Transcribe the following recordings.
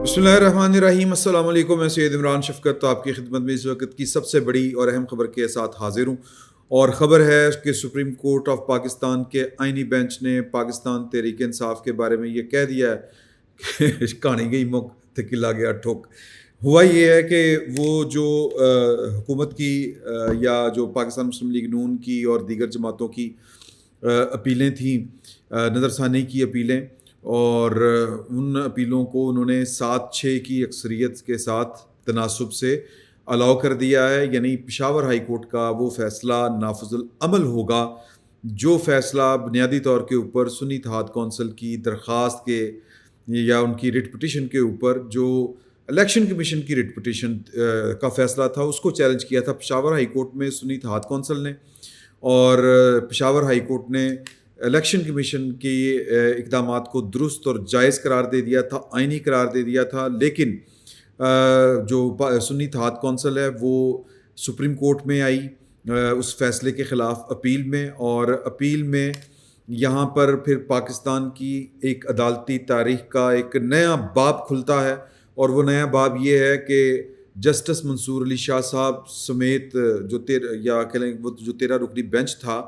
بسم اللہ الرحمن الرحیم۔ السلام علیکم، میں سید عمران شفقت تو آپ کی خدمت میں اس وقت کی سب سے بڑی اور اہم خبر کے ساتھ حاضر ہوں، اور خبر ہے کہ سپریم کورٹ آف پاکستان کے آئینی بینچ نے پاکستان تحریک انصاف کے بارے میں یہ کہہ دیا ہے کہ کہانی گئی مک تکلا گیا ٹھوک۔ ہوا یہ ہے کہ وہ جو حکومت کی یا جو پاکستان مسلم لیگ نون کی اور دیگر جماعتوں کی اپیلیں تھیں، نظر ثانی کی اپیلیں، اور ان اپیلوں کو انہوں نے 7-6 کی اکثریت کے ساتھ تناسب سے الاؤ کر دیا ہے، یعنی پشاور ہائی کورٹ کا وہ فیصلہ نافذ العمل ہوگا جو فیصلہ بنیادی طور کے اوپر سنی اتحاد کونسل کی درخواست کے یا ان کی ریٹ پٹیشن کے اوپر جو الیکشن کمیشن کی ریٹ پٹیشن کا فیصلہ تھا اس کو چیلنج کیا تھا پشاور ہائی کورٹ میں سنی اتحاد کونسل نے، اور پشاور ہائی کورٹ نے الیکشن کمیشن کے اقدامات کو درست اور جائز قرار دے دیا تھا، آئینی قرار دے دیا تھا، لیکن جو سنی اتحاد کونسل ہے وہ سپریم کورٹ میں آئی اس فیصلے کے خلاف اپیل میں، اور اپیل میں یہاں پر پھر پاکستان کی ایک عدالتی تاریخ کا ایک نیا باب کھلتا ہے، اور وہ نیا باب یہ ہے کہ جسٹس منصور علی شاہ صاحب سمیت جو 13 رکنی بینچ تھا،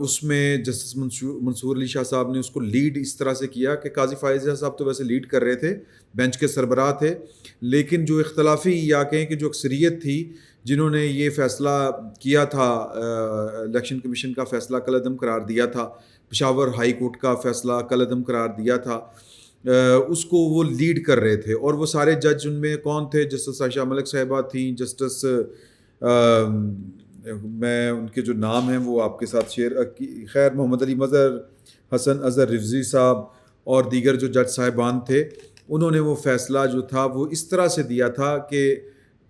اس میں جسٹس منصور علی شاہ صاحب نے اس کو لیڈ اس طرح سے کیا کہ قاضی فائز صاحب تو ویسے لیڈ کر رہے تھے، بینچ کے سربراہ تھے، لیکن جو اختلافی یا کہیں کہ جو اکثریت تھی جنہوں نے یہ فیصلہ کیا تھا، الیکشن کمیشن کا فیصلہ کالعدم قرار دیا تھا، پشاور ہائی کورٹ کا فیصلہ کالعدم قرار دیا تھا، اس کو وہ لیڈ کر رہے تھے، اور وہ سارے جج ان میں کون تھے؟ جسٹس عائشہ ملک صاحبہ تھیں، جسٹس میں ان کے جو نام ہیں وہ آپ کے ساتھ خیر محمد علی مظہر، حسن اظہر رفضی صاحب اور دیگر جو جج صاحبان تھے، انہوں نے وہ فیصلہ جو تھا وہ اس طرح سے دیا تھا کہ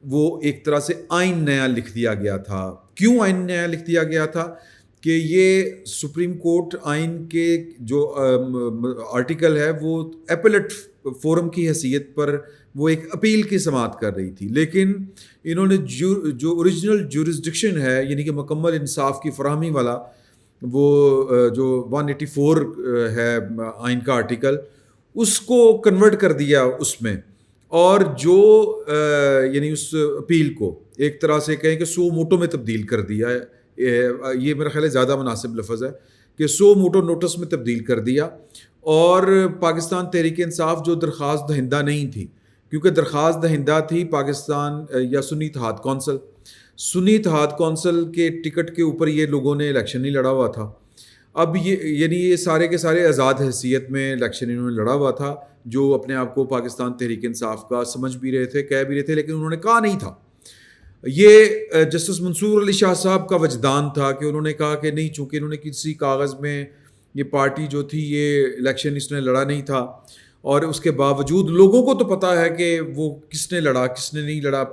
وہ ایک طرح سے آئین نیا لکھ دیا گیا تھا۔ کیوں آئین نیا لکھ دیا گیا تھا؟ کہ یہ سپریم کورٹ آئین کے جو آرٹیکل ہے وہ ایپلیٹ فورم کی حیثیت پر وہ ایک اپیل کی سماعت کر رہی تھی، لیکن انہوں نے جو اوریجنل جورسڈکشن ہے، یعنی کہ مکمل انصاف کی فراہمی والا وہ جو 184 ہے آئین کا آرٹیکل، اس کو کنورٹ کر دیا اس میں، اور جو یعنی اس اپیل کو ایک طرح سے کہیں کہ سو موٹو میں تبدیل کر دیا ہے، یہ میرا خیال ہے زیادہ مناسب لفظ ہے کہ سو موٹو نوٹس میں تبدیل کر دیا، اور پاکستان تحریک انصاف جو درخواست دہندہ نہیں تھی، کیونکہ درخواست دہندہ تھی پاکستان یا سنی اتحاد کونسل، سنی اتحاد کونسل کے ٹکٹ کے اوپر یہ لوگوں نے الیکشن نہیں لڑا ہوا تھا، اب یعنی یہ سارے کے سارے آزاد حیثیت میں الیکشن انہوں نے لڑا ہوا تھا، جو اپنے آپ کو پاکستان تحریک انصاف کا سمجھ بھی رہے تھے، کہہ بھی رہے تھے، لیکن انہوں نے کہا نہیں تھا۔ یہ جسٹس منصور علی شاہ صاحب کا وجدان تھا کہ انہوں نے کہا کہ نہیں، چونکہ انہوں نے کسی کاغذ میں یہ پارٹی جو تھی یہ الیکشن اس نے لڑا نہیں تھا، اور اس کے باوجود لوگوں کو تو پتہ ہے کہ وہ کس نے لڑا کس نے نہیں لڑا،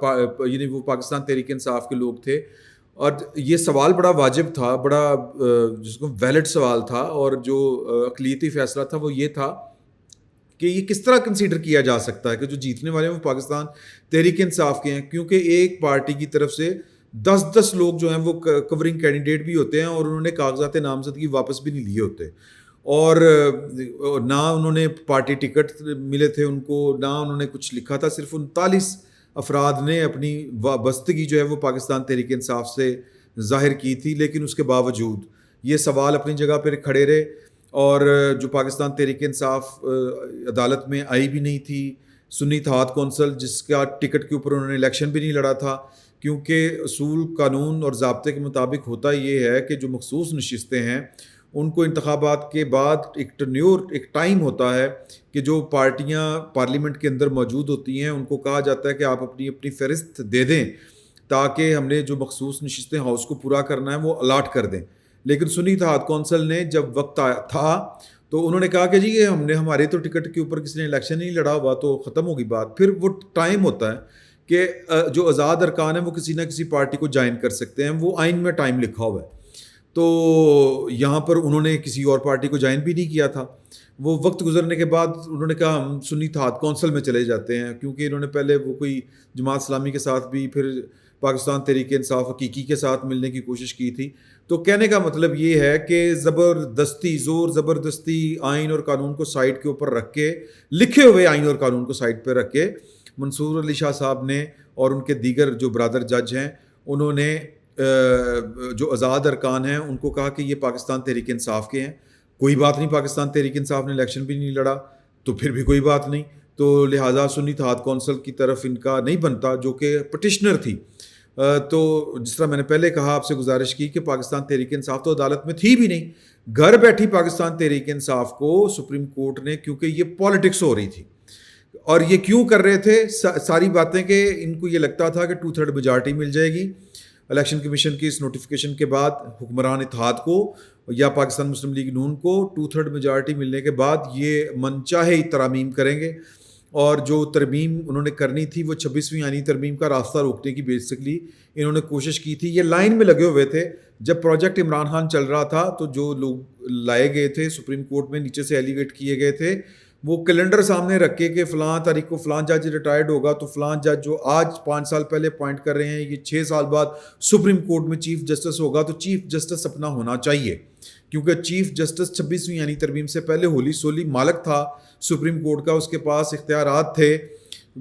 یعنی وہ پاکستان تحریک انصاف کے لوگ تھے، اور یہ سوال بڑا واجب تھا، بڑا جس کو ویلڈ سوال تھا، اور جو اقلیتی فیصلہ تھا وہ یہ تھا کہ یہ کس طرح کنسیڈر کیا جا سکتا ہے کہ جو جیتنے والے ہیں وہ پاکستان تحریک انصاف کے ہیں، کیونکہ ایک پارٹی کی طرف سے 10 لوگ جو ہیں وہ کورنگ کینڈیڈیٹ بھی ہوتے ہیں، اور انہوں نے کاغذات نامزدگی واپس بھی نہیں لیے ہوتے، اور نہ انہوں نے پارٹی ٹکٹ ملے تھے ان کو، نہ انہوں نے کچھ لکھا تھا، صرف 39 افراد نے اپنی وابستگی جو ہے وہ پاکستان تحریک انصاف سے ظاہر کی تھی، لیکن اس کے باوجود یہ سوال اپنی جگہ پر کھڑے رہے، اور جو پاکستان تحریک انصاف عدالت میں آئی بھی نہیں تھی، سنی اتحاد کونسل جس کا ٹکٹ کے اوپر انہوں نے الیکشن بھی نہیں لڑا تھا، کیونکہ اصول قانون اور ضابطے کے مطابق ہوتا یہ ہے کہ جو مخصوص نشستیں ہیں ان کو انتخابات کے بعد ایک ٹائم ہوتا ہے کہ جو پارٹیاں پارلیمنٹ کے اندر موجود ہوتی ہیں ان کو کہا جاتا ہے کہ آپ اپنی اپنی فہرست دے دیں تاکہ ہم نے جو مخصوص نشستیں ہاؤس کو پورا کرنا ہے وہ الاٹ کر دیں، لیکن سنی اتحاد کونسل نے جب وقت تھا تو انہوں نے کہا کہ جی یہ ہمارے تو ٹکٹ کے اوپر کسی نے الیکشن نہیں لڑا ہوا تو ختم ہوگی بات، پھر وہ ٹائم ہوتا ہے کہ جو آزاد ارکان ہیں وہ کسی نہ کسی پارٹی کو جوائن کر سکتے ہیں، وہ آئین میں ٹائم لکھا ہوا ہے، تو یہاں پر انہوں نے کسی اور پارٹی کو جوائن بھی نہیں کیا تھا، وہ وقت گزرنے کے بعد انہوں نے کہا ہم سنی اتحاد کونسل میں چلے جاتے ہیں، کیونکہ انہوں نے پہلے وہ کوئی جماعت اسلامی کے ساتھ بھی پھر پاکستان تحریک انصاف حقیقی کے ساتھ ملنے کی کوشش کی تھی. تو کہنے کا مطلب یہ ہے کہ زور زبردستی آئین اور قانون کو سائڈ کے اوپر رکھ کے, لکھے ہوئے آئین اور قانون کو سائڈ پہ رکھ کے, منصور علی شاہ صاحب نے اور ان کے دیگر جو برادر جج ہیں انہوں نے جو آزاد ارکان ہیں ان کو کہا کہ یہ پاکستان تحریک انصاف کے ہیں. کوئی بات نہیں, پاکستان تحریک انصاف نے الیکشن بھی نہیں لڑا تو پھر بھی کوئی بات نہیں, تو لہٰذا سنی اتحاد کونسل کی طرف ان کا نہیں بنتا جو کہ پٹیشنر تھی. تو جس طرح میں نے پہلے کہا, آپ سے گزارش کی کہ پاکستان تحریک انصاف تو عدالت میں تھی بھی نہیں, گھر بیٹھی پاکستان تحریک انصاف کو سپریم کورٹ نے, کیونکہ یہ پالیٹکس ہو رہی تھی اور یہ کیوں کر رہے تھے ساری باتیں, کہ ان کو یہ لگتا تھا کہ 2/3 میجارٹی مل جائے گی الیکشن کمیشن کی اس نوٹیفیکیشن کے بعد حکمران اتحاد کو یا پاکستان مسلم لیگ نون کو 2/3 میجارٹی ملنے کے بعد یہ من چاہے ترامیم کریں گے, اور جو ترمیم انہوں نے کرنی تھی وہ 26ویں آئینی ترمیم کا راستہ روکنے کی بیسکلی انہوں نے کوشش کی تھی. یہ لائن میں لگے ہوئے تھے جب پروجیکٹ عمران خان چل رہا تھا, تو جو لوگ لائے گئے تھے سپریم کورٹ میں نیچے سے ایلیویٹ کیے گئے تھے, وہ کیلنڈر سامنے رکھ کے کہ فلاں تاریخ کو فلاں جج ریٹائرڈ ہوگا, تو فلاں جج جو آج 5 سال پہلے اپوائنٹ کر رہے ہیں یہ 6 سال بعد سپریم کورٹ میں چیف جسٹس ہوگا, تو چیف جسٹس اپنا ہونا چاہیے, کیونکہ چیف جسٹس 26ویں یعنی ترمیم سے پہلے ہولی سولی مالک تھا سپریم کورٹ کا, اس کے پاس اختیارات تھے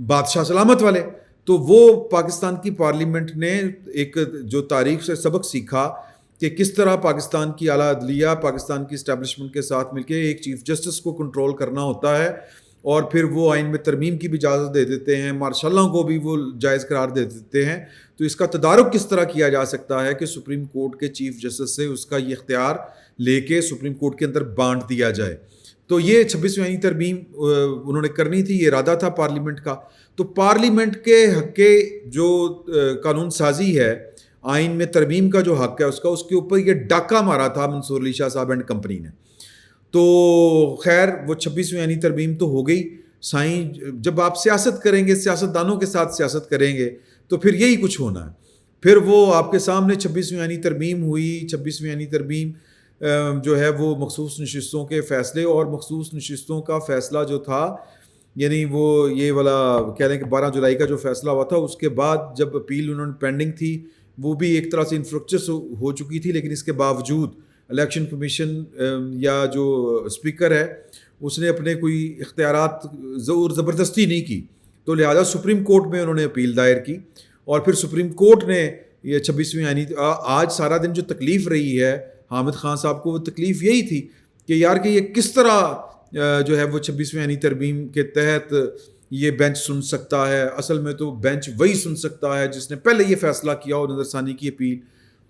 بادشاہ سلامت والے. تو وہ پاکستان کی پارلیمنٹ نے ایک جو تاریخ سے سبق سیکھا کہ کس طرح پاکستان کی اعلیٰ عدلیہ پاکستان کی اسٹیبلشمنٹ کے ساتھ مل کے ایک چیف جسٹس کو کنٹرول کرنا ہوتا ہے, اور پھر وہ آئین میں ترمیم کی بھی اجازت دے دیتے ہیں, مارشاء اللہ کو بھی وہ جائز قرار دے دیتے ہیں. تو اس کا تدارک کس طرح کیا جا سکتا ہے کہ سپریم کورٹ کے چیف جسٹس سے اس کا یہ اختیار لے کے سپریم کورٹ کے اندر بانٹ دیا جائے. تو یہ 26ویں آئینی ترمیم انہوں نے کرنی تھی, یہ ارادہ تھا پارلیمنٹ کا. تو پارلیمنٹ کے حق کے جو قانون سازی ہے, آئین میں ترمیم کا جو حق ہے اس کے اوپر یہ ڈاکہ مارا تھا منصور علی شاہ صاحب اینڈ کمپنی نے. تو خیر وہ 26ویں آئینی ترمیم تو ہو گئی. سائیں جب آپ سیاست کریں گے, سیاستدانوں کے ساتھ سیاست کریں گے, تو پھر یہی کچھ ہونا ہے. پھر وہ آپ کے سامنے 26ویں آئینی ترمیم ہوئی. 26ویں آئینی ترمیم جو ہے وہ مخصوص نشستوں کے فیصلے, اور مخصوص نشستوں کا فیصلہ جو تھا یعنی وہ یہ والا کہہ لیں کہ 12 جولائی کا جو فیصلہ ہوا تھا, اس کے بعد جب اپیل انہوں نے پینڈنگ تھی وہ بھی ایک طرح سے انفرکچس ہو چکی تھی, لیکن اس کے باوجود الیکشن کمیشن یا جو اسپیکر ہے اس نے اپنے کوئی اختیارات زور زبردستی نہیں کی, تو لہٰذا سپریم کورٹ میں انہوں نے اپیل دائر کی, اور پھر سپریم کورٹ نے یہ 26ویں آئینی آج سارا دن جو تکلیف رہی ہے حامد خان صاحب کو, وہ تکلیف یہی تھی کہ یار کہ یہ کس طرح جو ہے وہ 26ویں آئینی ترمیم کے تحت یہ بینچ سن سکتا ہے. اصل میں تو بینچ وہی سن سکتا ہے جس نے پہلے یہ فیصلہ کیا ہو نظر ثانی کی اپیل.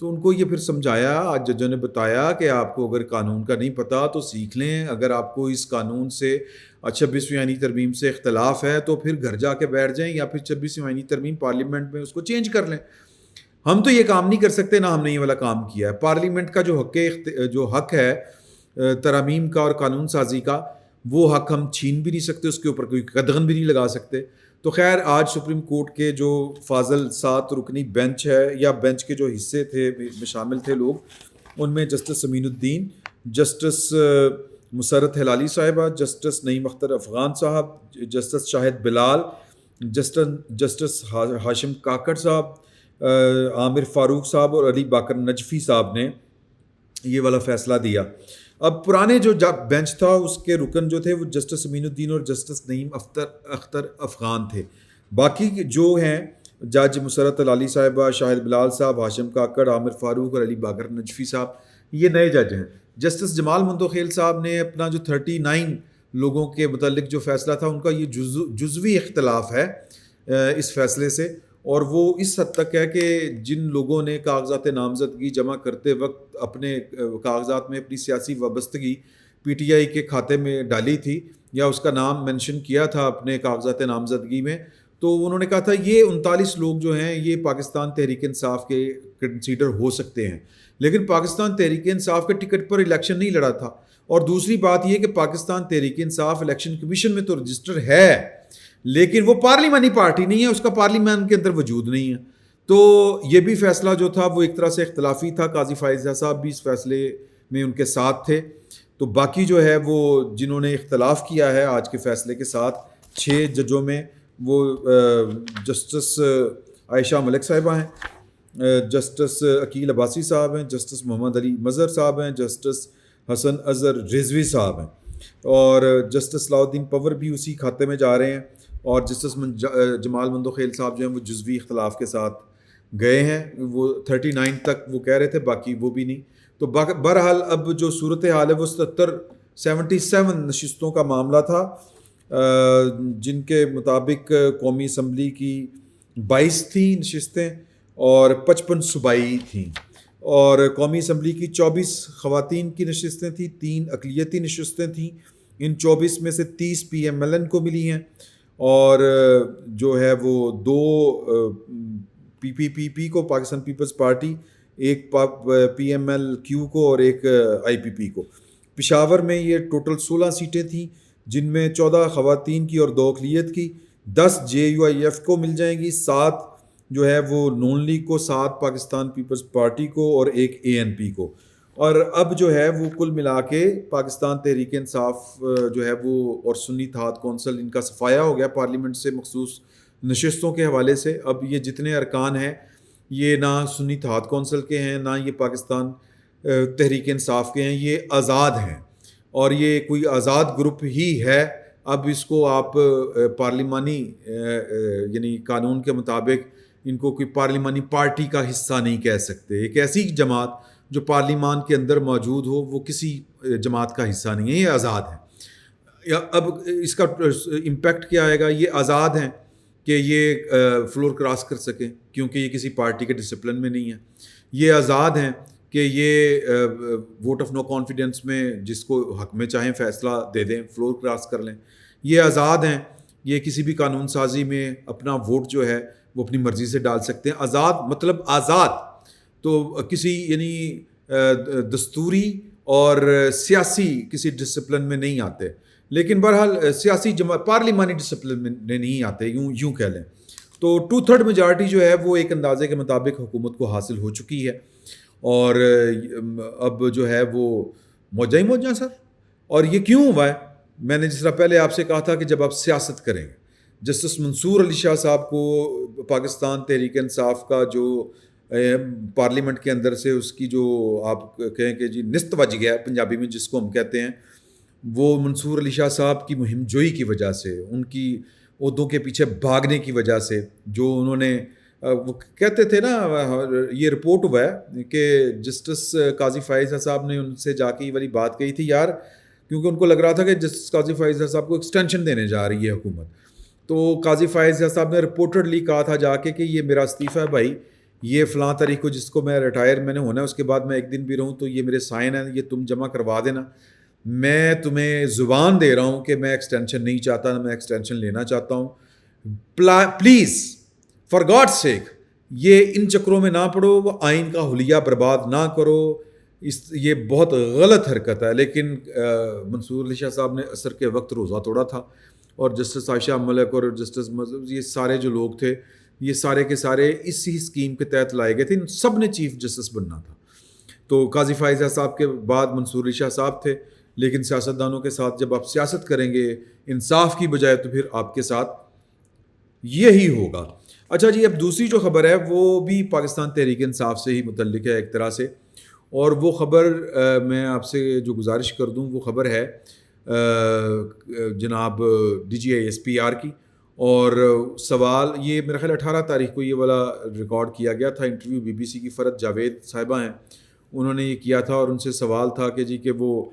تو ان کو یہ پھر سمجھایا, آج ججوں نے بتایا کہ آپ کو اگر قانون کا نہیں پتہ تو سیکھ لیں, اگر آپ کو اس قانون سے 26ویں آئینی ترمیم سے اختلاف ہے تو پھر گھر جا کے بیٹھ جائیں, یا پھر 26ویں آئینی ترمیم پارلیمنٹ میں اس کو چینج کر لیں. ہم تو یہ کام نہیں کر سکتے, نہ ہم نے یہ والا کام کیا ہے. پارلیمنٹ کا جو حق ہے ترامیم کا اور قانون سازی کا, وہ حق ہم چھین بھی نہیں سکتے, اس کے اوپر کوئی قدغن بھی نہیں لگا سکتے. تو خیر آج سپریم کورٹ کے جو فاضل 7 رکنی بینچ ہے, یا بینچ کے جو حصے تھے میں شامل تھے لوگ, ان میں جسٹس امین الدین, جسٹس مسرت ہلالی صاحبہ, جسٹس نعیم اختر افغان صاحب, جسٹس شاہد بلال, جسٹس ہاشم کاکڑ صاحب, عامر فاروق صاحب اور علی باقر نجفی صاحب نے یہ والا فیصلہ دیا. اب پرانے جو بینچ تھا اس کے رکن جو تھے وہ جسٹس امین الدین اور جسٹس نعیم اختر افغان تھے. باقی جو ہیں جج مسرت ہلالی صاحبہ, شاہد بلال صاحب, ہاشم کاکڑ, عامر فاروق اور علی باقر نجفی صاحب, یہ نئے جج ہیں. جسٹس جمال مندوخیل صاحب نے اپنا جو 39 لوگوں کے متعلق جو فیصلہ تھا, ان کا یہ جزوی اختلاف ہے اس فیصلے سے, اور وہ اس حد تک ہے کہ جن لوگوں نے کاغذات نامزدگی جمع کرتے وقت اپنے کاغذات میں اپنی سیاسی وابستگی پی ٹی آئی کے کھاتے میں ڈالی تھی, یا اس کا نام مینشن کیا تھا اپنے کاغذات نامزدگی میں, تو انہوں نے کہا تھا یہ 39 لوگ جو ہیں یہ پاکستان تحریک انصاف کے کنسیڈر ہو سکتے ہیں, لیکن پاکستان تحریک انصاف کے ٹکٹ پر الیکشن نہیں لڑا تھا. اور دوسری بات یہ کہ پاکستان تحریک انصاف الیکشن کمیشن میں تو رجسٹر ہے, لیکن وہ پارلیمانی پارٹی نہیں ہے, اس کا پارلیمان کے اندر وجود نہیں ہے. تو یہ بھی فیصلہ جو تھا وہ ایک طرح سے اختلافی تھا. قاضی فائزہ صاحب بھی اس فیصلے میں ان کے ساتھ تھے. تو باقی جو ہے وہ جنہوں نے اختلاف کیا ہے آج کے فیصلے کے ساتھ 6 ججوں میں, وہ جسٹس عائشہ ملک صاحبہ ہیں، جسٹس عقیل عباسی صاحب ہیں، جسٹس محمد علی مظہر صاحب ہیں، جسٹس حسن اظہر رضوی صاحب ہیں، اور جسٹس صلاح الدین پور بھی اسی کھاتے میں جا رہے ہیں، اور جسٹس جمال مندوخیل صاحب جو ہیں وہ جزوی اختلاف کے ساتھ گئے ہیں، وہ 39 تک وہ کہہ رہے تھے، باقی وہ بھی نہیں. تو بہرحال اب جو صورت حال ہے وہ 77 نشستوں کا معاملہ تھا، جن کے مطابق قومی اسمبلی کی 22 تھیں نشستیں اور 55 صوبائی تھیں، اور قومی اسمبلی کی 24 خواتین کی نشستیں تھیں، 3 اقلیتی نشستیں تھیں. ان 24 میں سے 30 پی ایم ایل این کو ملی ہیں، اور جو ہے وہ 2 پی پی کو، پاکستان پیپلز پارٹی، ایک پی ایم ایل کیو کو اور ایک آئی پی پی کو. پشاور میں یہ ٹوٹل 16 سیٹیں تھیں، جن میں 14 خواتین کی اور 2 اقلیت کی، 10 جے یو آئی ایف کو مل جائیں گی، 7 جو ہے وہ نون لیگ کو، 7 پاکستان پیپلز پارٹی کو اور ایک اے این پی کو. اور اب جو ہے وہ کل ملا کے پاکستان تحریک انصاف جو ہے وہ اور سنی اتحاد کونسل، ان کا صفایا ہو گیا پارلیمنٹ سے مخصوص نشستوں کے حوالے سے. اب یہ جتنے ارکان ہیں یہ نہ سنی اتحاد کونسل کے ہیں، نہ یہ پاکستان تحریک انصاف کے ہیں، یہ آزاد ہیں، اور یہ کوئی آزاد گروپ ہی ہے. اب اس کو آپ پارلیمانی یعنی قانون کے مطابق ان کو کوئی پارلیمانی پارٹی کا حصہ نہیں کہہ سکتے. ایک ایسی جماعت جو پارلیمان کے اندر موجود ہو وہ کسی جماعت کا حصہ نہیں ہے، یہ آزاد ہیں. اب اس کا امپیکٹ کیا آئے گا؟ یہ آزاد ہیں کہ یہ فلور کراس کر سکیں کیونکہ یہ کسی پارٹی کے ڈسپلن میں نہیں ہے. یہ آزاد ہیں کہ یہ ووٹ آف نو کانفیڈنس میں جس کو حق میں چاہیں فیصلہ دے دیں، فلور کراس کر لیں. یہ آزاد ہیں، یہ کسی بھی قانون سازی میں اپنا ووٹ جو ہے وہ اپنی مرضی سے ڈال سکتے ہیں. آزاد مطلب آزاد تو کسی یعنی دستوری اور سیاسی کسی ڈسپلن میں نہیں آتے، لیکن بہرحال سیاسی پارلیمانی ڈسپلن میں نہیں آتے، یوں کہہ لیں. تو 2/3 میجارٹی جو ہے وہ ایک اندازے کے مطابق حکومت کو حاصل ہو چکی ہے، اور اب جو ہے وہ موجہ ہی موجہ سر. اور یہ کیوں ہوا ہے؟ میں نے جس طرح پہلے آپ سے کہا تھا کہ جب آپ سیاست کریں گے، جسٹس منصور علی شاہ صاحب کو پاکستان تحریک انصاف کا جو پارلیمنٹ کے اندر سے اس کی جو آپ کہیں کہ جی نست بج گیا پنجابی میں جس کو ہم کہتے ہیں، وہ منصور علی شاہ صاحب کی مہم جوئی کی وجہ سے، ان کی عہدوں کے پیچھے بھاگنے کی وجہ سے، جو انہوں نے وہ کہتے تھے نا، یہ رپورٹ ہوا ہے کہ جسٹس قاضی فائز صاحب نے ان سے جا کے یہ والی بات کہی تھی یار، کیونکہ ان کو لگ رہا تھا کہ جسٹس قاضی فائز صاحب کو ایکسٹینشن دینے جا رہی ہے حکومت. تو قاضی فائز صاحب نے رپورٹڈلی کہا تھا جا کے کہ یہ میرا استعفیٰ ہے بھائی، یہ فلاں تاریخ کو جس کو میں ریٹائر میں نے ہونا ہے اس کے بعد میں ایک دن بھی رہوں تو یہ میرے سائن ہیں، یہ تم جمع کروا دینا. میں تمہیں زبان دے رہا ہوں کہ میں ایکسٹینشن نہیں چاہتا، میں ایکسٹینشن لینا چاہتا ہوں. پلیز فار گاڈ سیک یہ ان چکروں میں نہ پڑو، وہ آئین کا حلیہ برباد نہ کرو، یہ بہت غلط حرکت ہے. لیکن منصور علی شاہ صاحب نے عصر کے وقت روزہ توڑا تھا، اور جسٹس عائشہ ملک اور جسٹس یہ سارے جو لوگ تھے یہ سارے کے سارے اسی اسکیم کے تحت لائے گئے تھے. ان سب نے چیف جسٹس بننا تھا. تو قاضی فائزہ صاحب کے بعد منصور علی شاہ صاحب تھے، لیکن سیاستدانوں کے ساتھ جب آپ سیاست کریں گے انصاف کی بجائے تو پھر آپ کے ساتھ یہی ہوگا. اچھا جی، اب دوسری جو خبر ہے وہ بھی پاکستان تحریک انصاف سے ہی متعلق ہے ایک طرح سے، اور وہ خبر میں آپ سے جو گزارش کر دوں وہ خبر ہے جناب D G I S P R کی. اور سوال یہ میرا خیال 18 تاریخ کو یہ والا ریکارڈ کیا گیا تھا انٹرویو، بی بی سی کی فرد جاوید صاحبہ ہیں انہوں نے یہ کیا تھا، اور ان سے سوال تھا کہ جی کہ وہ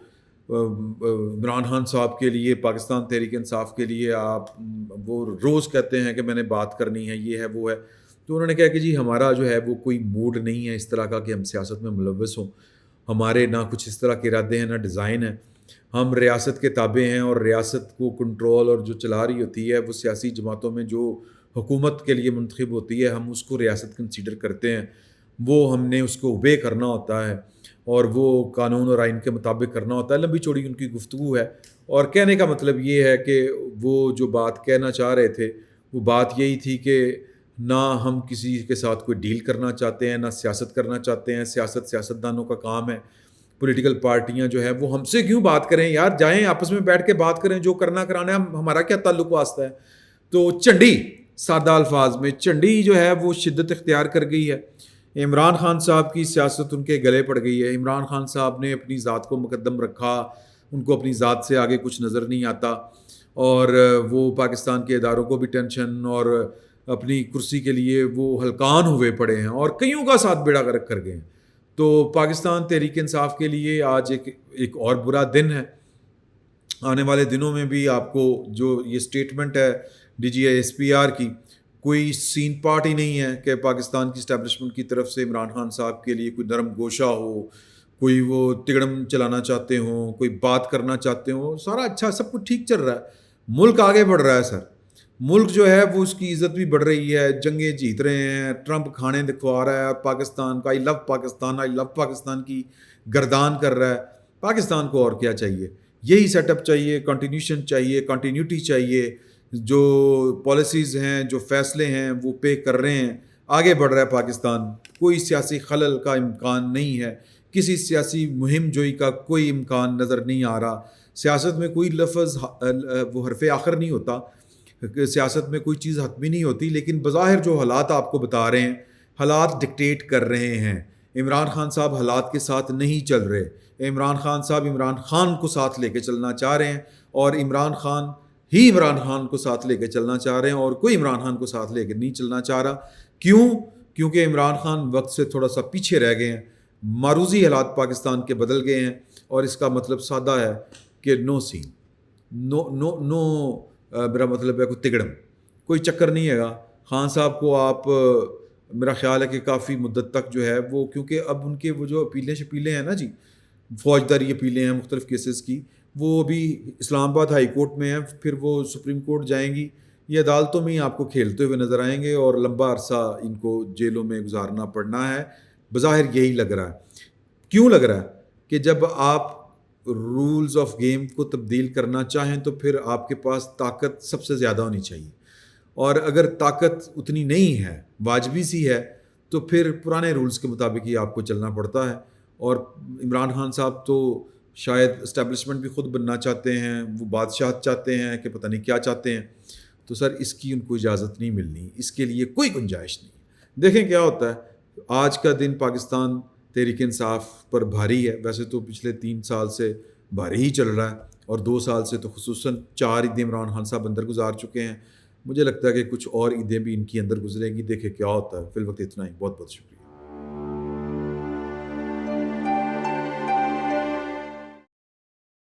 عمران خان صاحب کے لیے، پاکستان تحریک انصاف کے لیے آپ وہ روز کہتے ہیں کہ میں نے بات کرنی ہے، یہ ہے وہ ہے. تو انہوں نے کہا کہ جی ہمارا جو ہے وہ کوئی موڈ نہیں ہے اس طرح کا کہ ہم سیاست میں ملوث ہوں، ہمارے نہ کچھ اس طرح کے ارادے ہیں نہ ڈیزائن ہیں. ہم ریاست کے تابع ہیں، اور ریاست کو کنٹرول اور جو چلا رہی ہوتی ہے وہ سیاسی جماعتوں میں جو حکومت کے لیے منتخب ہوتی ہے ہم اس کو ریاست کنسیڈر کرتے ہیں، وہ ہم نے اس کو اوبے کرنا ہوتا ہے اور وہ قانون اور آئین کے مطابق کرنا ہوتا ہے. لمبی چوڑی ان کی گفتگو ہے، اور کہنے کا مطلب یہ ہے کہ وہ جو بات کہنا چاہ رہے تھے وہ بات یہی تھی کہ نہ ہم کسی کے ساتھ کوئی ڈیل کرنا چاہتے ہیں، نہ سیاست کرنا چاہتے ہیں. سیاستدانوں کا کام ہے، پولیٹیکل پارٹیاں جو ہیں وہ ہم سے کیوں بات کریں یار، جائیں آپس میں بیٹھ کے بات کریں، جو کرنا کرانا ہے، ہمارا کیا تعلق واسطہ ہے. تو چنڈی سادہ الفاظ میں چنڈی جو ہے وہ شدت اختیار کر گئی ہے. عمران خان صاحب کی سیاست ان کے گلے پڑ گئی ہے. عمران خان صاحب نے اپنی ذات کو مقدم رکھا, ان کو اپنی ذات سے آگے کچھ نظر نہیں آتا, اور وہ پاکستان کے اداروں کو بھی ٹینشن اور اپنی کرسی کے لیے وہ ہلکان ہوئے پڑے ہیں اور کئیوں کا ساتھ بیڑا غرق کر گئے ہیں. تو پاکستان تحریک انصاف کے لیے آج ایک اور برا دن ہے. آنے والے دنوں میں بھی آپ کو جو یہ سٹیٹمنٹ ہے D G S P R کی, کوئی سین پارٹ ہی نہیں ہے کہ پاکستان کی اسٹیبلشمنٹ کی طرف سے عمران خان صاحب کے لیے کوئی نرم گوشہ ہو, کوئی وہ تگڑم چلانا چاہتے ہوں, کوئی بات کرنا چاہتے ہوں. سارا اچھا, سب کچھ ٹھیک چل رہا ہے, ملک آگے بڑھ رہا ہے سر. ملک جو ہے وہ اس کی عزت بھی بڑھ رہی ہے, جنگیں جیت رہے ہیں, ٹرمپ کھانے دکھوا رہا ہے, اور پاکستان کا آئی لو پاکستان کی گردان کر رہا ہے. پاکستان کو اور کیا چاہیے؟ یہی سیٹ اپ چاہیے, کنٹینیوشن چاہیے, کنٹینیوٹی چاہیے. جو پالیسیز ہیں, جو فیصلے ہیں وہ پے کر رہے ہیں, آگے بڑھ رہا ہے پاکستان. کوئی سیاسی خلل کا امکان نہیں ہے, کسی سیاسی مہم جوئی کا کوئی امکان نظر نہیں آ رہا. سیاست میں کوئی لفظ وہ حرف آخر نہیں ہوتا, سیاست میں کوئی چیز حتمی نہیں ہوتی, لیکن بظاہر جو حالات آپ کو بتا رہے ہیں, حالات ڈکٹیٹ کر رہے ہیں. عمران خان صاحب حالات کے ساتھ نہیں چل رہے. عمران خان صاحب عمران خان کو ساتھ لے کے چلنا چاہ رہے ہیں, اور عمران خان ہی عمران خان کو ساتھ لے کے چلنا چاہ رہے ہیں, اور کوئی عمران خان کو ساتھ لے کے نہیں چلنا چاہ رہا. کیوں؟ کیونکہ عمران خان وقت سے تھوڑا سا پیچھے رہ گئے ہیں. معروضی حالات پاکستان کے بدل گئے ہیں, اور اس کا مطلب سادہ ہے کہ نو سین, نو میرا مطلب ہے کوئی تگڑم, کوئی چکر نہیں ہے گا. خان صاحب کو آپ میرا خیال ہے کہ کافی مدت تک جو ہے وہ, کیونکہ اب ان کے وہ جو اپیلیں ہیں نا جی, فوجداری اپیلیں ہیں مختلف کیسز کی, وہ ابھی اسلام آباد ہائی کورٹ میں ہیں, پھر وہ سپریم کورٹ جائیں گی. یہ عدالتوں میں ہی آپ کو کھیلتے ہوئے نظر آئیں گے, اور لمبا عرصہ ان کو جیلوں میں گزارنا پڑنا ہے. بظاہر یہی لگ رہا ہے. کیوں لگ رہا ہے؟ کہ جب آپ رولز آف گیم کو تبدیل کرنا چاہیں تو پھر آپ کے پاس طاقت سب سے زیادہ ہونی چاہیے, اور اگر طاقت اتنی نہیں ہے, واجبی سی ہے, تو پھر پرانے رولز کے مطابق ہی آپ کو چلنا پڑتا ہے. اور عمران خان صاحب تو شاید اسٹیبلشمنٹ بھی خود بننا چاہتے ہیں, وہ بادشاہت چاہتے ہیں کہ پتہ نہیں کیا چاہتے ہیں. تو سر اس کی ان کو اجازت نہیں ملنی, اس کے لیے کوئی گنجائش نہیں. دیکھیں کیا ہوتا ہے. آج کا دن پاکستان تحریک انصاف پر بھاری ہے, ویسے تو پچھلے 3 سال سے بھاری ہی چل رہا ہے, اور 2 سال سے تو خصوصاً 4 عیدیں عمران خان صاحب اندر گزار چکے ہیں. مجھے لگتا ہے کہ کچھ اور عیدیں بھی ان کی اندر گزریں گی. دیکھیں کیا ہوتا ہے. فی الوقت اتنا ہی. بہت بہت شکریہ.